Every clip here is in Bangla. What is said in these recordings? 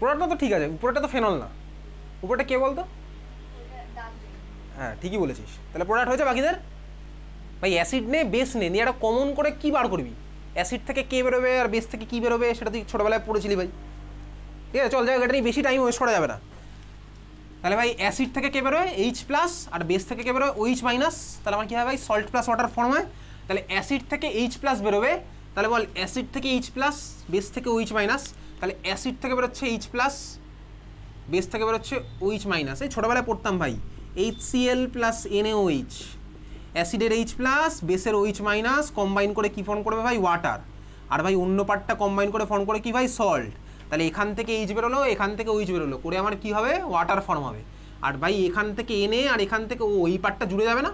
প্রোডাক্টটা তো ঠিক আছে, উপরেটা তো ফেনল না, উপরেটা কে বলতো? হ্যাঁ ঠিকই বলেছিস, তাহলে প্রোডাক্ট হয়েছে বাকিদের। ভাই অ্যাসিড নে বেস নে, নিয়ে একটা কমন করে কি বার করবি? অ্যাসিড থেকে কে বেরোবে আর বেস থেকে কি বেরোবে সেটা তুই ছোটোবেলায় পড়েছিলি ভাই, ঠিক আছে? চল যাই, এটা নিয়ে বেশি টাইম ওয়েস্ট করা যাবে না। তাহলে ভাই অ্যাসিড থেকে কে বেরোয় এইচ প্লাস, আর বেস থেকে কে বেরোয় ওইচ মাইনাস, তাহলে আমার কী হয় ভাই সল্ট প্লাস ওয়াটার ফর্ম হয়। তাহলে অ্যাসিড থেকে এইচ প্লাস বেরোবে, তাহলে বল অ্যাসিড থেকে এইচ প্লাস, বেস থেকে ওইচ মাইনাস, তাহলে অ্যাসিড থেকে বেরোচ্ছে এইচ প্লাস, বেস থেকে বেরোচ্ছে ওইচ মাইনাস। এই ছোটোবেলায় পড়তাম ভাই, HCl প্লাস NaOH, অ্যাসিডের এইচ প্লাস বেসের ওইচ মাইনাস কম্বাইন করে কী ফর্ম করবে ভাই ওয়াটার, আর ভাই অন্য পার্টটা কম্বাইন করে ফর্ম করে কি ভাই সল্ট। তাহলে এখান থেকে এইচ বেরোলো, এখান থেকে ওইচ বেরোলো, করে আমার কি হবে ওয়াটার ফর্ম হবে। আর ভাই এখান থেকে Na আর এখান থেকে ওই পার্টটা জুড়ে যাবে না,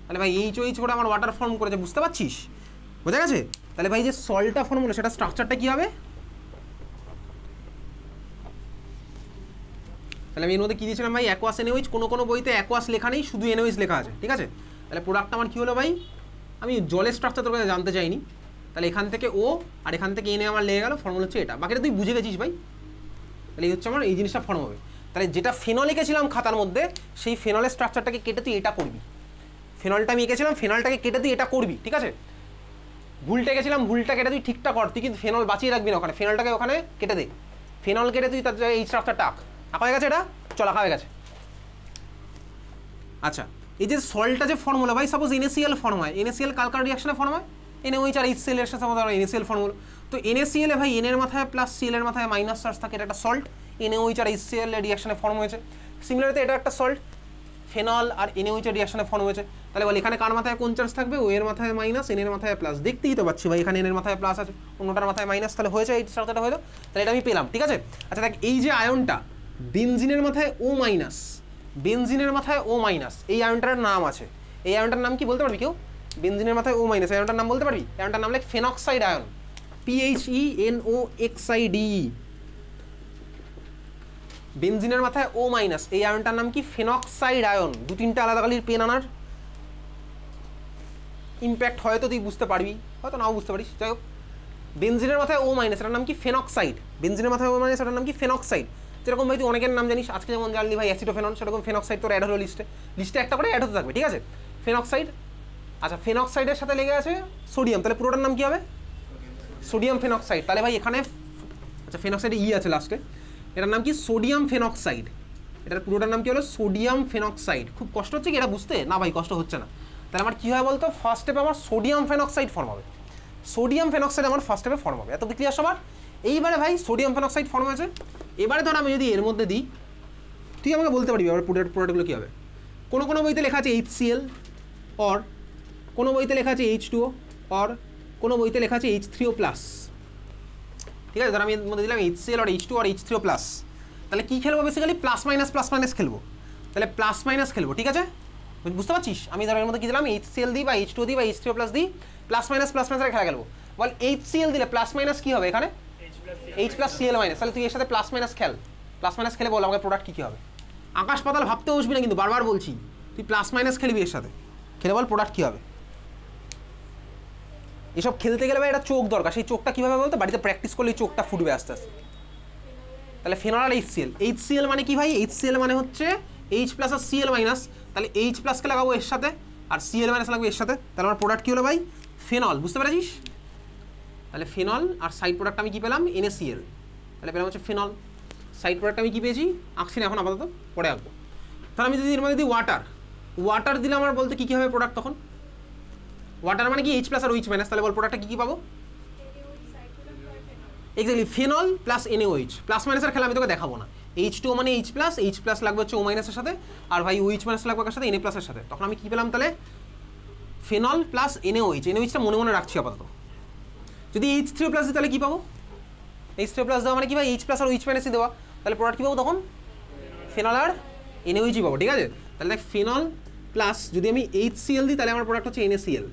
তাহলে ভাই এইচ করে আমার ওয়াটার ফর্ম করেছে, বুঝতে পারছিস? বোঝা গেছে? তাহলে ভাই যে সল্টটা ফর্ম হলো সেটা স্ট্রাকচারটা কী হবে? তাহলে আমি এর মধ্যে কী দিয়েছিলাম ভাই অ্যাকোয়াস NaOH, কোনো বইতে অ্যাকোয়াস লেখা নেই, শুধু NaOH লেখা আছে, ঠিক আছে? তাহলে প্রোডাক্টটা আমার কী হলো ভাই, আমি জলের স্ট্রাকচার তোর কাছে জানতে চাইনি, তাহলে এখান থেকে ও আর এখান থেকে Na আমার লেগে গেল, ফর্মুলা হচ্ছে এটা। বাকিটা তুই বুঝে গেছিস ভাই, তাহলে এই হচ্ছে আমার এই জিনিসটা ফর্ম হবে। তাহলে যেটা ফেনল এঁকেছিলাম খাতার মধ্যে, সেই ফেনলের স্ট্রাকচারটাকে কেটে তুই এটা করবি। ফেনলটা আমি এঁকেছিলাম, ফেনলটাকে কেটে তুই এটা করবি, ঠিক আছে? ভুলটা এঁকেছিলাম, ভুলটা কেটে তুই ঠিকটা কর, তুই কিন্তু ফেনল বাঁচিয়ে রাখবি না ওখানে, ফেনলটাকে ওখানে কেটে দে, ফেনল কেটে তুই তার জায়গায় এই স্ট্রাকচারটা আঁকা হয়ে গেছে, এটা চল আঁকা হয়ে গেছে। আচ্ছা, এই যে সল্টটা যে ফর্মুলা ভাই, সাপোজ NaCl ফর্ম হয়, NaCl কালকার রিয়াকশনে ফর্ম হয়, NaOH আর HCl এর সাথে আমাদের NaCl ফর্মুলা। তো NaCl এ ভাই N এর মাথায় প্লাস Cl এর মাথায় মাইনাস চার্জ থাকে, এটা একটা সল্ট, NaOH আর HCl এর রিয়াকশনে ফর্ম হয়েছে। সিমিলারলি এটা একটা সল্ট, ফেনল আর NaOH এর রিয়াকশনে ফর্ম হয়েছে। তাহলে বল এখানে কার মাথায় কোন চার্জ থাকবে? O এর মাথায় মাইনাস, N এর মাথায় প্লাস, দেখতেই তো পাচ্ছি ভাই এখানে N এর মাথায় প্লাস আছে, অন্যটার মাথায় মাইনাস, তাহলে হয়েছে এই স্ট্রাকচারটা হলো, তাহলে এটা আমি পেলাম, ঠিক আছে? আচ্ছা দেখ, এই যে আয়নটা বেনজিনের মাথায় O মাইনাস, বেনজিনের মাথায় O মাইনাস, এই আয়নটার নাম আছে, এই আয়নটার নাম কি বলতে পারবি কেউ? বেনজিনের মাথায় O মাইনাস, এই আয়নটার নাম বলতে পারবি? এই আয়নটার নাম লাইক ফেনক্সাইড আয়ন, PHENOXIDE। বেনজিনের মাথায় O মাইনাস, এই আয়নটার নাম কি? Phenoxide ion. দু তিনটা আলাদা কালির পেন আনার ইম্প্যাক্ট হয়তো তুই বুঝতে পারবি, হয়তো নাও বুঝতে পারিস, যাই হোক। বেনজিনের মাথায় O মাইনাস, এটার নাম কি? ফেনক্সাইড। বেনজিনের মাথায় O মাইনাস, এটার নাম কি? ফেনক্সাইড। যেরকম ভাই তুই অনেকের নাম জানিস, আজকে যেমন জানলি ভাই অ্যাসিটোফেনন, সেরকম ফেনক্সাইড তোর অ্যাড হলো লিস্টে একটা করে অ্যাড হতে থাকবে, ঠিক আছে? ফেনক্সাইড। আচ্ছা, ফেনক্সাইডের সাথে লেগে আছে সোডিয়াম, তাহলে পুরোটার নাম কি হবে? Sodium phenoxide. তাহলে ভাই এখানে আচ্ছা ফেনক্সাইডে আছে লাস্টে, এটার নাম কি? Sodium phenoxide. এটার পুরোটার নাম কি হলো? Sodium phenoxide. খুব কষ্ট হচ্ছে কি এটা বুঝতে? না ভাই কষ্ট হচ্ছে না। তাহলে আমার কী হয় বলতো, ফার্স্ট স্টেপে আমার সোডিয়াম ফেনক্সাইড ফর্ম হবে, সোডিয়াম ফেনক্সাইড আমার ফার্স্ট স্টেপে ফর্ম হবে, এত ক্লিয়ার সবার? এইবারে ভাই সোডিয়াম ফেনক্সাইড ফর্ম হয়েছে, এবারে ধর আমি যদি এর মধ্যে দিই, তুই আমাকে বলতে পারবি এবার প্রোডাক্টগুলো কী হবে? কোনো বইতে লেখা আছে HCl, অর কোনো বইতে লেখা আছে H2O, অর কোনো বইতে লেখা আছে H3O+, ঠিক আছে? ধর আমি এর মধ্যে দিলাম HCl আর H2 আর H3O+, তাহলে কী খেলবো বেসিক্যালি? প্লাস মাইনাস খেলবো, তাহলে প্লাস মাইনাস খেলবো, ঠিক আছে? বুঝতে পারছিস? আমি ধর এর মধ্যে কী দিলাম? HCl দিই বা H2O দিই বা H3O+ দিই, প্লাস মাইনাস খেলা খেলবো। বল HCl দিলে প্লাস মাইনাস কী হবে এখানে? H+Cl-, তাহলে তুই এর সাথে প্লাস মাইনাস খেলে বল আমাকে প্রোডাক্ট কী হবে? আকাশ পাতাল ভাবতে বসবি না কিন্তু, বারবার বলছি, তুই প্লাস মাইনাস খেলবি এর সাথে, খেলে বল প্রোডাক্ট কী হবে? এসব খেলতে গেলে ভাই একটা চোখ দরকার, সেই চোখটা কীভাবে বলতো? বাড়িতে প্র্যাকটিস করলে এই চোখটা ফুটবে আস্তে আস্তে। তাহলে ফেনল আর HCl মানে কি ভাই? HCl মানে হচ্ছে H+ আর Cl-, তাহলে H+কে লাগাবো এর সাথে আর Cl- লাগাবো এর সাথে, তাহলে আমার প্রোডাক্ট কী হলো ভাই? ফেনল। বুঝতে পেরেছিস? তাহলে ফেনল আর সাইড প্রোডাক্ট আমি কী পেলাম? NaCl, তাহলে পেলাম হচ্ছে ফেনল। সাইড প্রোডাক্ট আমি কী পেয়েছি? আঁকছি না এখন, আপাতত পরে আঁকবো। তাহলে আমি যদি এর মধ্যে দিই ওয়াটার দিলে আমার বলতে কী হবে প্রোডাক্ট তখন? ওয়াটার মানে কি? H+ আর OH-, তাহলে বল প্রোডাক্টটা কী পাবো? Exactly phenol plus NaOH, plus মাইনাসের খেলা আমি তোকে দেখাবো না। H2O মানে H+ লাগবে হচ্ছে O- এর সাথে, আর ভাই OH- লাগবে কার সাথে? Na+ এর সাথে। তখন আমি কী পেলাম তাহলে? ফেনল প্লাস NaOH-টা মনে রাখছি আপাতত। যদি H3O+ দিই তাহলে কী পাবো? H3O+ দেওয়া মানে কি ভাই? H+ আর OH- দেওয়া, তাহলে প্রোডাক্ট কী পাবো তখন? ফেনল আর NaOH পাবো, ঠিক আছে? তাহলে দেখ ফেনল প্লাস যদি আমি HCl দিই তাহলে আমার প্রোডাক্ট হচ্ছে NaCl,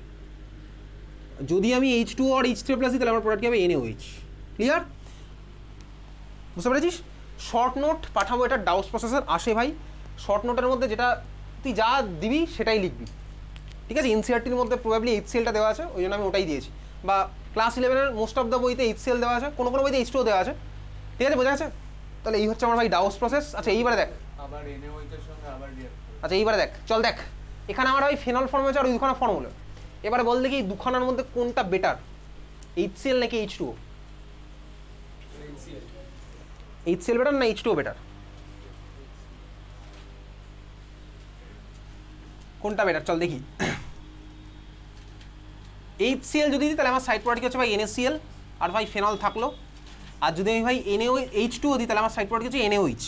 যদি আমি H2O আর H3O+ দিই তাহলে আমার প্রোডাক্ট কী হবে? NaOH। ক্লিয়ার? বুঝতে পেরেছিস? শর্ট নোট পাঠাবো, এটা ডাউস প্রসেসর আসে ভাই। শর্ট নোটের মধ্যে যেটা তুই যা দিবি সেটাই লিখবি, ঠিক আছে? NCERTর মধ্যে প্রবাবলি HClটা দেওয়া আছে, ওই জন্য আমি ওটাই দিয়েছি, বা ক্লাস 11-এর মোস্ট অফ দ্য বইতে HCl দেওয়া আছে, কোনো বইতে H2O দেওয়া আছে, ঠিক আছে? বোঝা আছে? তাহলে এই হচ্ছে আমার ভাই ডাউস প্রসেস। আচ্ছা এইবারে দেখ, আবার NaOH এর সঙ্গে আবার রিঅ্যাক্ট করে। আচ্ছা এইবারে দেখ, চল দেখ এখানে আমার ভাই ফেনল ফর্ম হয়েছে আর ওই দুখানা ফর্ম হলো। এবারে বল দেখি এই দুখানার মধ্যে কোনটা বেটার, HCl নাকি H2O? HCl বেটার না H2O বেটার? কোনটা বেটার চল দেখি। HCl যদি দিই তাহলে আমার সাইড প্রোডাক্ট হচ্ছে ভাই NaCl আর ভাই ফেনল থাকলো। আর যদি আমি ভাই H2O দিই তাহলে আমার সাইড প্রোডাক্ট হচ্ছে NaOH।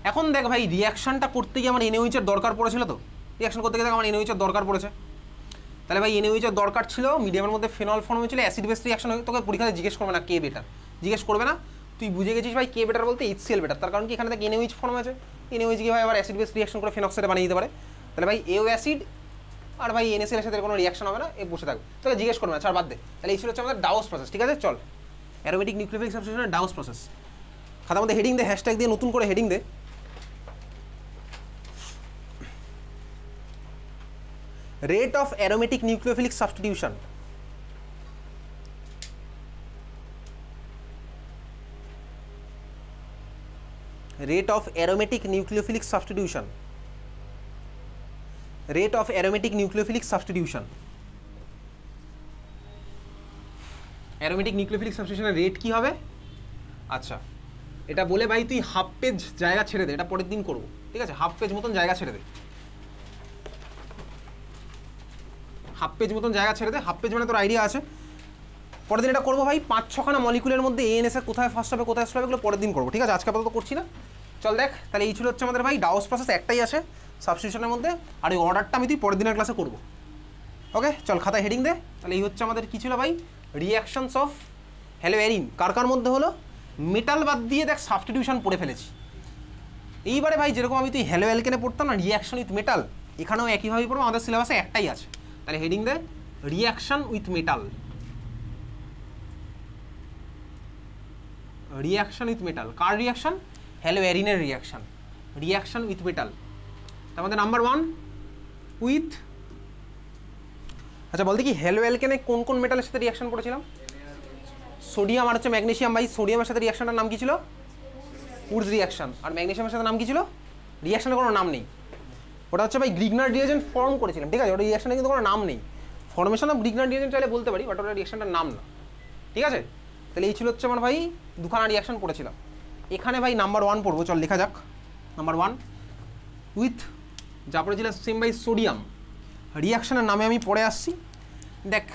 এখন দেখ ভাই রিয়াকশনটা করতে গিয়ে আমার NaOH এর দরকার পড়েছিল, তো রিয়াকশন করতে গিয়ে আমার NaOH এর দরকার পড়েছে। তাহলে ভাই NaOH এর দরকার ছিল, মিডিয়ামের মধ্যে ফেনল ফর্ম হয়েছিল, অ্যাসিড বেস রিয়াকশন হয়, তোকে পরীক্ষাতে জিজ্ঞেস করবে না কে বেটার, জিজ্ঞেস করবে না, তুই বুঝে গেছিস ভাই কে বেটার বলতে HCl বেটার। তার কারণ কি এখানে দেখ NaOH ফর্ম আছে, NaOH গিয়ে ভাই আবার অ্যাসিড বেস রিয়াকশন করে ফেনক্সাইড বানিয়ে দিতে পারে। তাহলে ভাই এও অ্যাসিড আর ভাই NaCl এর সাথে কোনো রিয়াকশন হবে না, এ বসে থাকবে, তোকে জিজ্ঞেস করবে না, ছাড় বাদ দে। তাহলে এই ছিল হচ্ছে আমাদের ডাউস প্রসেস। ঠিক আছে চল, অ্যারোমেটিক নিউক্লিওফিলিক সাবস্টিটিউশনের ডাউস প্রসেস। খাতার মধ্যে হেডিং দে, হ্যাশট্যাগ দিয়ে নতুন করে হেডিং দে, rate of aromatic nucleophilic substitution. Rate of aromatic nucleophilic substitution. Rate of aromatic nucleophilic substitution. Aromatic nucleophilic substitution rate কি হবে? আচ্ছা এটা বলে ভাই তুই হাফ পেজ জায়গা ছেড়ে দে, এটা পরের দিন করবো, ঠিক আছে? হাফ পেজ মতন জায়গা ছেড়ে দে, হাফ পেজ মতন জায়গা ছেড়ে দে, হাফ পেজ মানে তোর আইডিয়া আছে। পরের দিন এটা করবো ভাই, 5-6খানা মলিকুলের মধ্যে ANS কোথায় ফার্স্ট হবে কোথায় হবে এগুলো পরের দিন করবো, ঠিক আছে? আজকে আপাতত করছি না। চল দেখ তাহলে এই ছিল হচ্ছে আমাদের ভাই ডাউস প্রসেস, একটাই আছে সাবস্টিটিউশনের মধ্যে, আর এই অর্ডারটা আমি তুই পরের দিনের ক্লাসে করবো। ওকে চল খাতায় হেডিং দে। তাহলে এই হচ্ছে আমাদের কী ছিল ভাই, রিয়াকশনস অফ হ্যালোঅ্যারিন কার কার মধ্যে হলো, মেটাল বাদ দিয়ে দেখ সাবস্টিটিউশন পড়ে ফেলেছি। এইবারে ভাই যেরকম আমি তুই হ্যালো অ্যালকেনে পড়তাম না রিয়াকশন উইথ মেটাল, এখানেও একইভাবেই পড়বো, আমাদের সিলেবাসে একটাই আছে। তাহলে হেডিং দে reaction with metal, reaction with metal, কার রিয়াকশন, হ্যালোঅ্যারিনের রিয়াকশন, রিয়াকশন উইথ মেটাল। তার মধ্যে নাম্বার 1 উইথ, আচ্ছা বলতে কি হ্যালো অ্যালকেনে কোন কোন মেটালের সাথে রিয়াকশন করেছিলাম, সোডিয়াম আর হচ্ছে ম্যাগনেসিয়াম। ভাই সোডিয়ামের সাথে রিয়াকশনটার নাম কি ছিল, উডস রিয়াকশন, আর ম্যাগনেসিয়ামের সাথে নাম কি ছিল, রিয়াকশনের কোনো নাম নেই, ওটা হচ্ছে ভাই গ্রিগনার রিয়েজেন্ট ফর্ম করেছিলাম, ঠিক আছে? ওটা রিয়াকশনের কিন্তু কোনো নাম নেই, ফর্মেশন অফ গ্রিগনার রিয়েজেন্ট চাইলে বলতে পারি, বাট ওটা রিয়াকশনটার নাম না, ঠিক আছে? তাহলে এই ছিল হচ্ছে আমার ভাই দুখানা রিয়াকশন পড়েছিলাম। এখানে ভাই নাম্বার 1 পড়বো, চল লেখা যাক। নাম্বার 1 উইথ, যা পড়েছিলাম সেম ভাই সোডিয়াম, রিয়াকশনের নামে আমি পড়ে আসছি। দেখ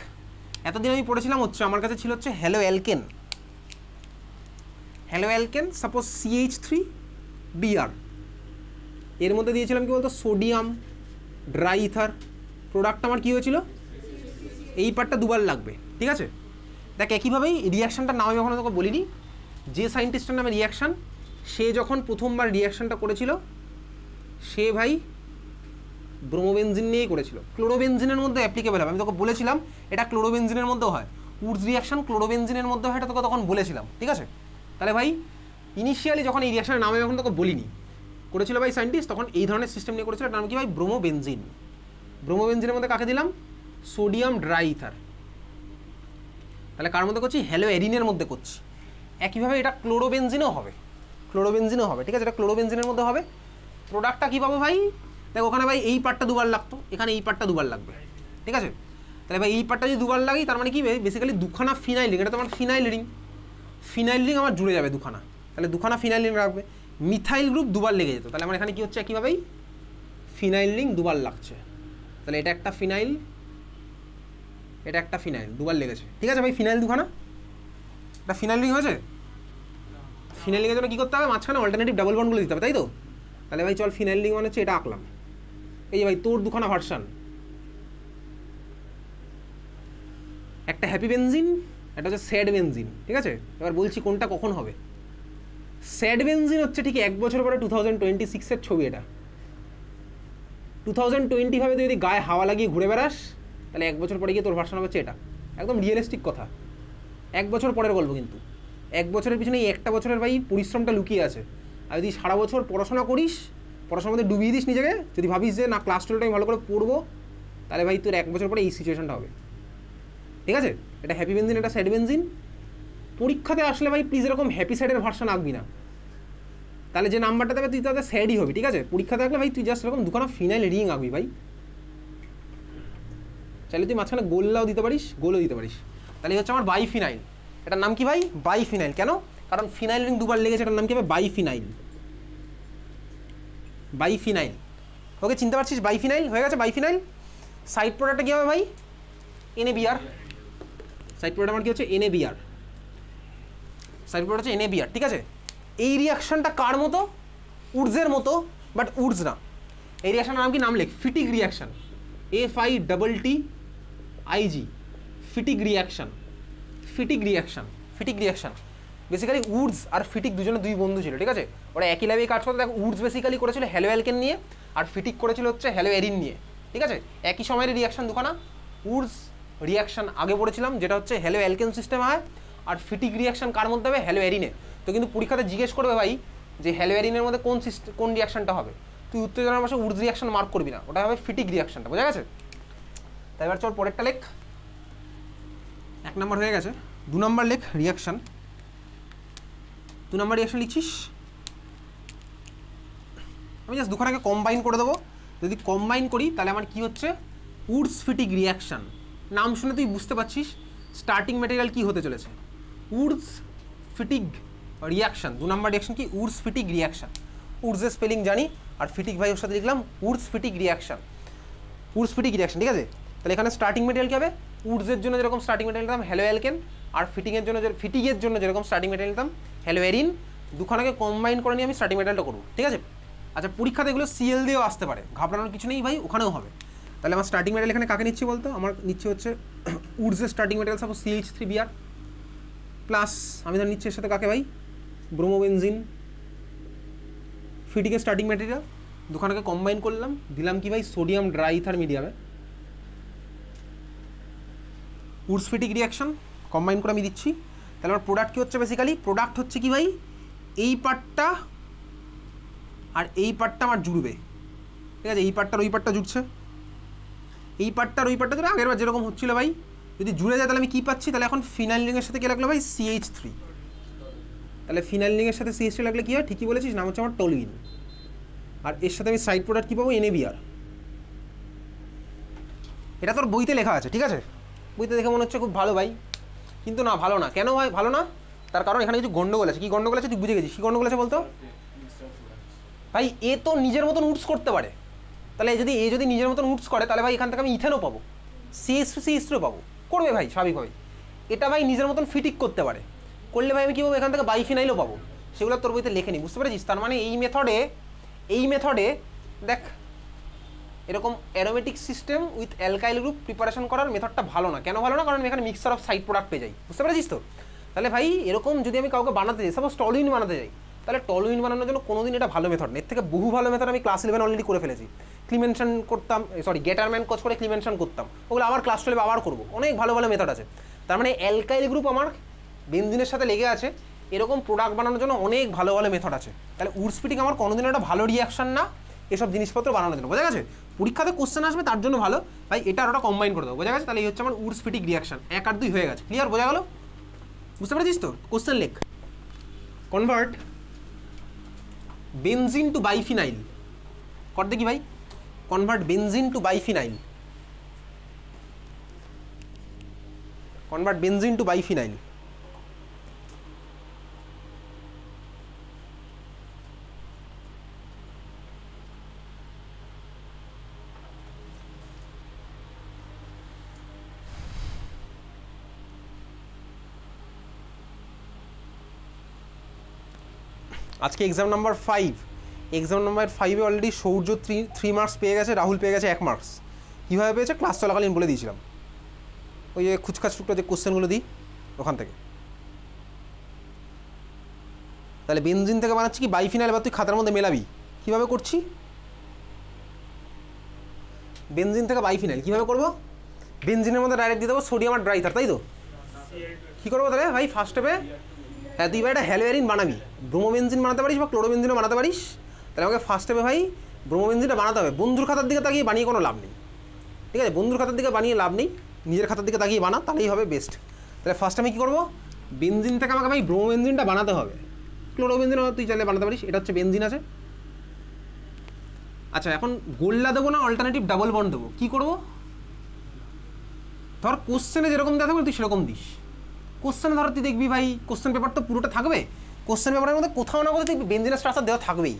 এতদিন আমি পড়েছিলাম হচ্ছে আমার কাছে ছিল হচ্ছে hello alkane, hello alkane suppose CH3Br, এর মধ্যে দিয়েছিলাম কি বলতো সোডিয়াম ড্রাই ইথার, প্রোডাক্ট আমার কী হয়েছিল, এই পার্টটা দুবার লাগবে, ঠিক আছে? দেখ একইভাবেই রিয়াকশানটার নাম আমি এখনো তোকে বলিনি, যে সায়েন্টিস্টের নামে রিয়াকশান, সে যখন প্রথমবার রিয়াকশানটা করেছিল সে ভাই ব্রোমোবেনজিন নিয়েই করেছিল, ক্লোরোবেনজিনের মধ্যে অ্যাপ্লিকেবল হবে, আমি তোকে বলেছিলাম এটা ক্লোরোবেনজিনের মধ্যেও হয়, উডস রিয়াকশন ক্লোরোবেনজিনের মধ্যে হয়, এটা তোকে তখন বলেছিলাম, ঠিক আছে? তাহলে ভাই ইনিশিয়ালি যখন এই রিয়াকশনের নাম আমি এখন তোকে বলিনি, করেছিল ভাই সায়েন্টিস্ট, তখন এই ধরনের সিস্টেম নিয়ে করেছিল, নাম কি ভাই ব্রোমোবেনজিন। ব্রোমোবেনজিনের মধ্যে কাকে দিলাম, সোডিয়াম ড্রাই ইথার, তাহলে কার মধ্যে করছি, হ্যালোঅ্যারিনের মধ্যে করছি। একইভাবে এটা ক্লোরোবেনজিনও হবে, ক্লোরোবেনজিনও হবে, ঠিক আছে? এটা ক্লোরোবেনজিনের মধ্যে হবে। প্রোডাক্টটা কী পাবো ভাই, দেখ ওখানে ভাই এই পার্টটা দুবার লাগতো, এখানে এই পার্টটা দুবার লাগবে, ঠিক আছে? তাহলে ভাই এই পার্টটা যদি দুবার লাগি তার মানে কি বেসিক্যালি দুখানা ফিনাইল রিং, এটা তো আমার ফিনাইল রিং, ফিনাইল রিং আমার জুড়ে যাবে দুখানা, তাহলে দুখানা ফিনাইল রিং রাখবে, মিথাইল গ্রুপ দুবার লেগে যেত, তাহলে আমার এখানে কী হচ্ছে একইভাবেই ফিনাইল রিং দুবার লাগছে, তাহলে এটা একটা ফিনাইল, এটা একটা ফিনাইল দুবার লেগেছে, ঠিক আছে ভাই? ফিনাইল দুখানা, এটা ফিনাইল রিং হয়েছে, ফিনাইল রিংয়ের জন্য কী করতে হবে, মাঝখানে অল্টারনেটিভ ডাবল বন্ডগুলো দিতে হবে, তাই তো? তাহলে ভাই চল ফিনাইল রিং মানে হচ্ছে এটা আঁকলাম, এই যে ভাই তোর দুখানা ভার্সান, একটা হ্যাপি বেনজিন, একটা হচ্ছে স্যাড বেনজিন, ঠিক আছে? এবার বলছি কোনটা কখন হবে। স্যাড বেনজিন হচ্ছে ঠিক 1 বছর পরে 2026-এর ছবি, এটা 2020 ভাবে তুই যদি গায়ে হাওয়া লাগিয়ে ঘুরে বেড়াস তাহলে 1 বছর পরে গিয়ে তোর ভার্সান হচ্ছে এটা, একদম রিয়েলিস্টিক কথা। 1 বছর পরের গল্প, কিন্তু 1 বছরের পিছনে এই একটা বছরের ভাই পরিশ্রমটা লুকিয়ে আছে। আর যদি সারা বছর পড়াশোনা করিস, পড়াশোনার মধ্যে ডুবিয়ে দিস নিজেকে, যদি ভাবিস যে না ক্লাস 12টা আমি ভালো করে পড়বো, তাহলে ভাই তোর 1 বছর পরে এই সিচুয়েশনটা হবে, ঠিক আছে? এটা হ্যাপি বেনজিন, এটা স্যাড বেনজিন, পরীক্ষাতে আসলে ভাই প্লিজ এরকম হ্যাপি সাইডের ভার্সন আঁকবি না, তাহলে যে নাম্বারটা দেবে তুই তাতে স্যাডই হবি, ঠিক আছে? পরীক্ষাতে আসলে ভাই তুই জাস্ট এরকম দুখানা ফিনাইল রিং আঁকবি ভাই। চাইলে তুই মাঝখানে গোলও দিতে পারিস, তাহলে হচ্ছে আমার বাইফিনাইল। এটার নাম কি ভাই? বাইফিনাইল। কেন? কারণ ফিনাইল রিং দুবার লেগেছে, এটার নাম কি হবে? বাইফিনাইল। বাইফিনাইল, ওকে চিনতে পারছিস? বাইফিনাইল হয়ে গেছে, বাইফিনাইল। সাইড প্রোডাক্টটা কী হবে ভাই? NaBr। সাইড প্রোডাক্ট আমার কি হচ্ছে? NaBr। সাইড প্রোডাক্ট হচ্ছে NaBr, ঠিক আছে? এই রিয়াকশনটা কার মতো? উডসের মতো, বাট উডস না। এই রিয়াকশনের নাম কি? নাম লেখ, Fittig reaction. FITTIG, Fittig reaction. Fittig reaction basically Wurtz আর ফিটিক দুজনে দুই বন্ধু ছিল, ঠিক আছে? ওরা একই ল্যাবে কাজ করতো। দেখো উডস বেসিক্যালি করেছিল হ্যালো অ্যালকেন নিয়ে, আর ফিটিক করেছিল হচ্ছে হ্যালো এরিন নিয়ে, ঠিক আছে? একই সময়ের রিয়াকশন দুখানা। উডস রিয়াকশন আগে পড়েছিলাম, যেটা হচ্ছে হ্যালো অ্যালকেন সিস্টেম হয়, আর ফিটিক রিয়াকশন কার মধ্যে হবে? হ্যালো এরিনে। তো কিন্তু পরীক্ষাতে জিজ্ঞেস করবে ভাই যে হ্যালো এরিনের মধ্যে কোন রিয়াকশনটা হবে, তুই উত্তেজনার পাশে উডস রিয়াকশন মার্ক করবি না, ওটা হবে ফিটিক রিয়াকশনটা, বোঝা গেছে? তাই এবার চল পরেরটা লেখ। 1 নম্বর হয়ে গেছে, 2 নম্বর লেখ রিয়াকশন। 2 নম্বর রিয়াকশন লিখছিস, আমি জাস্ট দুখানাকে কম্বাইন করে দেবো। যদি কম্বাইন করি তাহলে আমার কি হচ্ছে? Woods Fittig reaction. নাম শুনে তুই বুঝতে পারছিস স্টার্টিং ম্যাটেরিয়াল কি হতে চলেছে। উডস ফিটিক রিয়াকশন, 2 নম্বর রিয়াকশন কি? Wurtz Fittig reaction. উডসের স্পেলিং জানি, আর ফিটিক ভাই ওর সাথে লিখলাম Wurtz Fittig reaction. Wurtz Fittig reaction, ঠিক আছে? তাহলে এখানে স্টার্টিং ম্যাটেরিয়াল কি হবে? উডসের জন্য যেরকম স্টার্টিং ম্যাটেরিয়াল নিতাম হ্যালো অ্যালকেন, আর ফিটিংয়ের জন্য যেরকম স্টার্টিং ম্যাটেরিয়াল নিতাম হ্যালো এরিন, দুখানাকে কম্বাইন করে নিয়ে আমি স্টার্টিং ম্যাটেরিয়ালটা করবো, ঠিক আছে? আচ্ছা, পরীক্ষাতে এগুলো CL দিয়েও আসতে পারে, ঘাবড়ানোর কিছু নেই ভাই, ওখানেও হবে। তাহলে আমার স্টার্টিং ম্যাটেরিয়াল এখানে কাকে নিচ্ছি বলতো? আমার নিচ্ছি হচ্ছে উডসের starting material, suppose CH3Br plus আমি ধর নিচ্ছি এর সাথে কাকে ভাই? ব্রোমোবেনজিন। ফিটিকের স্টার্টিং ম্যাটেরিয়াল, দুখানাকে কম্বাইন করলাম, দিলাম কি ভাই? সোডিয়াম ড্রাইথার মিডিয়ামে। উডস ফিটিক রিয়াকশন কম্বাইন করে আমি দিচ্ছি। তাহলে আমার প্রোডাক্ট কী হচ্ছে? বেসিক্যালি প্রোডাক্ট হচ্ছে কি ভাই? এই পার্টটা আর এই পার্টটা আমার জুড়বে, ঠিক আছে? এই পার্টটার ওই পার্টটা জুড়ছে, এই পার্টটার ওই পার্টটা জুড়ে আগের বার যেরকম হচ্ছিল ভাই, যদি জুড়ে যায় তাহলে আমি কী পাচ্ছি? তাহলে এখন ফিনাইল রিংয়ের সাথে কী লাগলো ভাই? CH3। তাহলে ফিনাইল রিংয়ের সাথে CH3 লাগলে কী হয়? ঠিকই বলেছিস, নাম হচ্ছে আমার টলুইন। আর এর সাথে আমি সাইড প্রোডাক্ট কী পাবো? NaBr। এটা তোর বইতে লেখা আছে, ঠিক আছে? বইতে দেখে মনে হচ্ছে খুব ভালো ভাই, কিন্তু না, ভালো না। কেন ভাই ভালো না? তার কারণ এখানে কিছু গন্ডগোল আছে। কি গন্ডগোল আছে তুই বুঝে গেছিস? কী গন্ডগোল আছে বলতো ভাই? এ তো নিজের মতন উডস করতে পারে, তাহলে যদি নিজের মতন উডস করে তাহলে ভাই এখান থেকে আমি ইথেনও পাবো, CH3CH3ও পাবো, করবে ভাই স্বাভাবিকভাবে। এটা ভাই নিজের মতন ফিটিক করতে পারে, করলে ভাই আমি কী পাবো? এখান থেকে বাইফিনাইলও পাবো। সেগুলো তোর বইতে লেখেনি, বুঝতে পেরেছিস? তার মানে এই মেথডে দেখ, এরকম aromatic system with alkyl group preparation করার মেথডটা ভালো না। কেন ভালো না? কারণ আমি এখানে মিক্সার অফ সাইড প্রোডাক্ট পেয়ে যাই, বুঝতে পেরেছিস তো? তাহলে ভাই এরকম যদি আমি কাউকে বানাতে যাই, সাপোজ টলুইন বানাতে যাই, তাহলে টলুইন বানানোর জন্য কোনোদিন এটা ভালো মেথড না। এর থেকে বহু ভালো মেথড আমি ক্লাস 11 অলরেডি করে ফেলেছি। ক্লিমেনশন করতাম, গেটারম্যান কোচ করে ক্লিমেনশন করতাম, ওগুলো আবার ক্লাস 12 আবার করবো। অনেক ভালো ভালো মেথড আছে। তার মানে অ্যালকাইল গ্রুপ আমার বেনজিনের সাথে লেগে আছে, এরকম প্রোডাক্ট বানানোর জন্য অনেক ভালো ভালো মেথড আছে। তাহলে উডস ফিটিং আমার কোনোদিন একটা ভালো রিয়াকশন না এসব জিনিসপত্র বানানোর জন্য, বোঝা গেছে? পরীক্ষাতে কোশ্চেন আসবে তার জন্য ভালো ভাই, এটা আর ওটা কম্বাইন করে দেবো, বোঝা গেছে? তাহলে এই হচ্ছে আমার উডস ফিটিক রিয়াকশন। 1 আর 2 হয়ে গেছে, ক্লিয়ার? বোঝা গেল? বুঝতে পেরেছিস তো? কোশ্চেন লেখ, কনভার্ট বেনজিন টু বাইফিনাইল। কর দেখি ভাই, convert benzene to biphenyl. Convert benzene to biphenyl. আজকে এক্সাম নাম্বার 5। এক্সাম নাম্বার 5-এ অলরেডি সৌর্য 3 মার্কস পেয়ে গেছে, রাহুল পেয়ে গেছে 1 মার্কস। কীভাবে পেয়েছে? ক্লাস চলাকালীন বলে দিয়েছিলাম, ওই যে খুচখাচ টুকটা যে কোশ্চেনগুলো দিই ওখান থেকে। তাহলে বেনজিন থেকে বানাচ্ছি কি বাইফিনাইল, এবার তুই খাতার মধ্যে মেলাবি। কীভাবে করছি? বেনজিন থেকে বাইফিনাইল কীভাবে করবো? বেনজিনের মধ্যে ডাইরেক্ট দিয়ে দেবো সোডিয়াম আর ড্রাইথার, তাই তো? কী করবো তাহলে ভাই? ফার্স্ট স্টেপে হ্যাঁ তুই এবার একটা হ্যালোয়ারিন বানাবি, ব্রোমোবেনজিন বানাতে পারিস বা ক্লোরোবেনজিনও বানাতে পারিস। তাহলে আমাকে ফার্স্ট স্টেপে ভাই ব্রোমোবেনজিনটা বানাতে হবে। বন্ধুর খাতার দিকে তাকিয়ে বানিয়ে কোনো লাভ নেই, ঠিক আছে? বন্ধুর খাতার দিকে বানিয়ে লাভ নেই, নিজের খাতার দিকে তাকিয়ে বানা, তাহলেই হবে বেস্ট। তাহলে ফার্স্ট আমি কী করবো? বেনজিন থেকে আমাকে ভাই ব্রোমোবেনজিনটা বানাতে হবে। ক্লোরোবেনজিন তুই চাইলে বানাতে পারিস, এটা হচ্ছে বেনজিন আছে। আচ্ছা এখন গোল্লা দেবো না অল্টারনেটিভ ডাবল বন্ড দেবো, কী করবো? ধর কোশ্চেনে যেরকম দেওয়া থাকবে তুই সেরকম দিস। কোশ্চেনে ধর তুই দেখবি ভাই কোশ্চেন পেপার তো পুরোটা থাকবে, কোশ্চেন পেপারের মধ্যে কোথাও না কোথাও তুই বেনজিনের স্ট্রাকচার দেওয়া থাকবেই।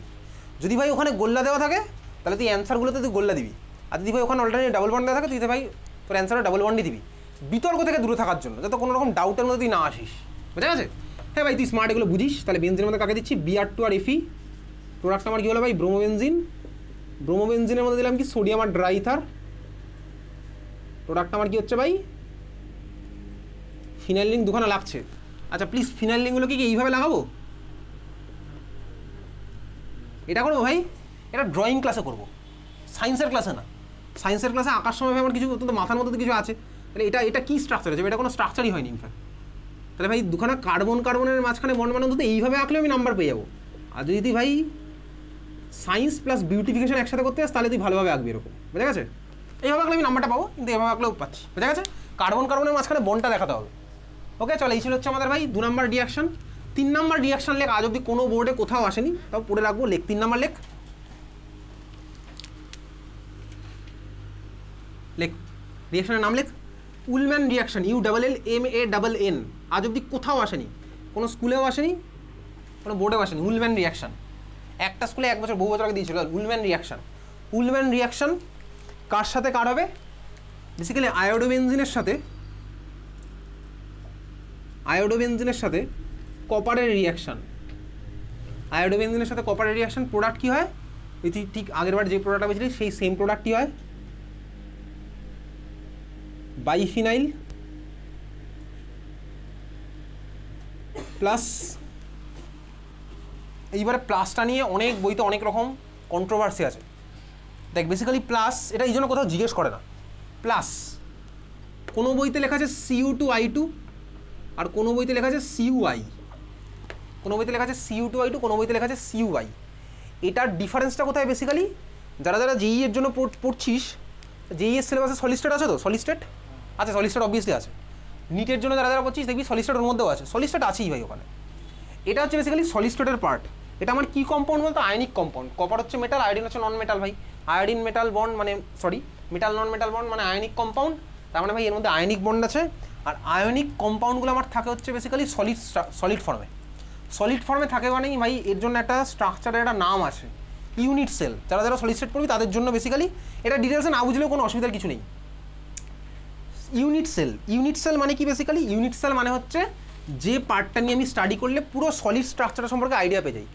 যদি ভাই ওখানে গোল্লা দেওয়া থাকে তাহলে তুই অ্যান্সারগুলোতে তুই গোল্লা দিবি, আর যদি ভাই ওখানে অল্টারনেটিভ ডাবল বন্ড দেওয়া থাকে তুই ভাই তোর অ্যান্সারও ডাবল বন্ডই দিবি, বিতর্ক থেকে দূরে থাকার জন্য, যাতে কোনো রকম ডাউটের মধ্যে তুই না আসিস। বুঝা গেছে? হ্যাঁ ভাই তুই স্মার্ট, এগুলো বুঝিস। তাহলে বেনজিনের মধ্যে কাকে দিচ্ছি? Br2 আর Fe। প্রোডাক্ট আমার কী হলো ভাই? ব্রোমোবেনজিন। ব্রোমোবেনজিনের মধ্যে দিলাম কি? সোডিয়াম আর ড্রাইথার। প্রোডাক্ট আমার কী হচ্ছে ভাই? ফিনাইল রিং দুখানা লাগছে। আচ্ছা প্লিজ ফিনাইল রিংগুলো কি এইভাবে লাগাবো? এটা করবো ভাই, এটা ড্রয়িং ক্লাসে করবো, সায়েন্সের ক্লাসে না। সায়েন্সের ক্লাসে আঁকার সময় ভাই আমার কিছু অত্যন্ত মাথার মধ্যে কিছু আছে, তাহলে এটা কী স্ট্রাকচার আছে? এটা কোনো স্ট্রাকচারই হয়নি ইনফ্যাক্ট। তাহলে ভাই দুখানা কার্বনের মাঝখানে বন্ড বানানো তো এইভাবে আঁকলে আমি নাম্বার পেয়ে যাবো। আর যদি ভাই সায়েন্স প্লাস বিউটিফিকেশন একসাথে করতে চাস তাহলে তুই ভালোভাবে আঁকবি এরকম। বুঝা গেছে? এইভাবে আঁকলে আমি নাম্বারটা পাবো, কিন্তু এভাবে আঁকলেও পাচ্ছি। বুঝা গেছে? কার্বনের মাঝখানে বন্ডটা দেখাতে হবে। ওকে চল, এই ছিল হচ্ছে আমাদের ভাই 2 নম্বর রিয়াকশন। 3 নম্বর রিয়াকশন লেখ আজ অব্দি কোনো বোর্ডে কোথাও আসেনি, তাও পড়ে রাখবো। লেখ 3 নম্বর লেখ, লেখ রিয়াকশনের নাম লেখ। উলম্যান রিয়াকশন, ULLMANN। আজ অব্দি কোথাও আসেনি, কোনো স্কুলেও আসেনি, কোনো বোর্ডেও আসেনি। উলম্যান রিয়াকশন একটা স্কুলে 1 বছর বহু বছর আগে দিয়েছিল। উলম্যান রিয়াকশন, উলম্যান রিয়াকশন কার সাথে কার হবে? বেসিক্যালি আয়োডোবেনজিনের সাথে কপারের রিয়াকশন। আয়োডোবেনজিনের সাথে কপারের রিয়াকশন, প্রোডাক্ট কী হয়? তুই ঠিক আগেরবার যে প্রোডাক্টটা পেয়েছিলি সেই সেম প্রোডাক্টই হয়, বাইফিনাইল প্লাস। এইবারে প্লাসটা নিয়ে অনেক বইতে অনেক রকম কন্ট্রোভার্সি আছে। দেখ বেসিক্যালি প্লাস এটা এই জন্য কোথাও জিজ্ঞেস করে না। প্লাস কোনো বইতে লেখা আছে Cu2I2 আর কোনো বইতে লেখা আছে Cui, কোনো বইতে লেখা আছে Cu2I2, কোনো বইতে লেখা আছে Cui। এটার ডিফারেন্সটা কোথায়? বেসিক্যালি যারা যারা জেই এর জন্য পড়ছিস, জেই এর সিলেবাসে সলিড স্টেট আছে তো? সলিড স্টেট আছে, সলিড স্টেট অবভিয়াসলি আছে। নিটের জন্য যারা যারা পড়ছিস দেখবি সলিড স্টেটের মধ্যেও আছে, সলিড স্টেট আছেই ভাই ওখানে। এটা হচ্ছে বেসিক্যালি সলিড স্টেটের পার্ট। এটা আমার কী কম্পাউন্ড বলতো? Ionic compound. কপার হচ্ছে মেটাল, আয়োডিন হচ্ছে নন মেটাল ভাই। আয়োডিন মেটাল বন্ড মানে মেটাল নন মেটাল বন্ড মানে আয়নিক কম্পাউন্ড। তার মানে ভাই এর মধ্যে আয়নিক বন্ড আছে। আর আয়নিক কম্পাউন্ডগুলো আমার থাকে হচ্ছে বেসিক্যালি সলিড ফর্মে। সলিড ফর্মে থাকে মানেই ভাই এর জন্য একটা স্ট্রাকচারের একটা নাম আছে, ইউনিট সেল। যারা যারা সলিড স্টেট পড়বি তাদের জন্য বেসিক্যালি এটা ডিটেলসে না বুঝলেও কোনো অসুবিধার কিছু নেই। ইউনিট সেল মানে কি? বেসিক্যালি ইউনিট সেল মানে হচ্ছে যে পার্টটা নিয়ে আমি স্টাডি করলে পুরো সলিড স্ট্রাকচার সম্পর্কে আইডিয়া পেয়ে যাই।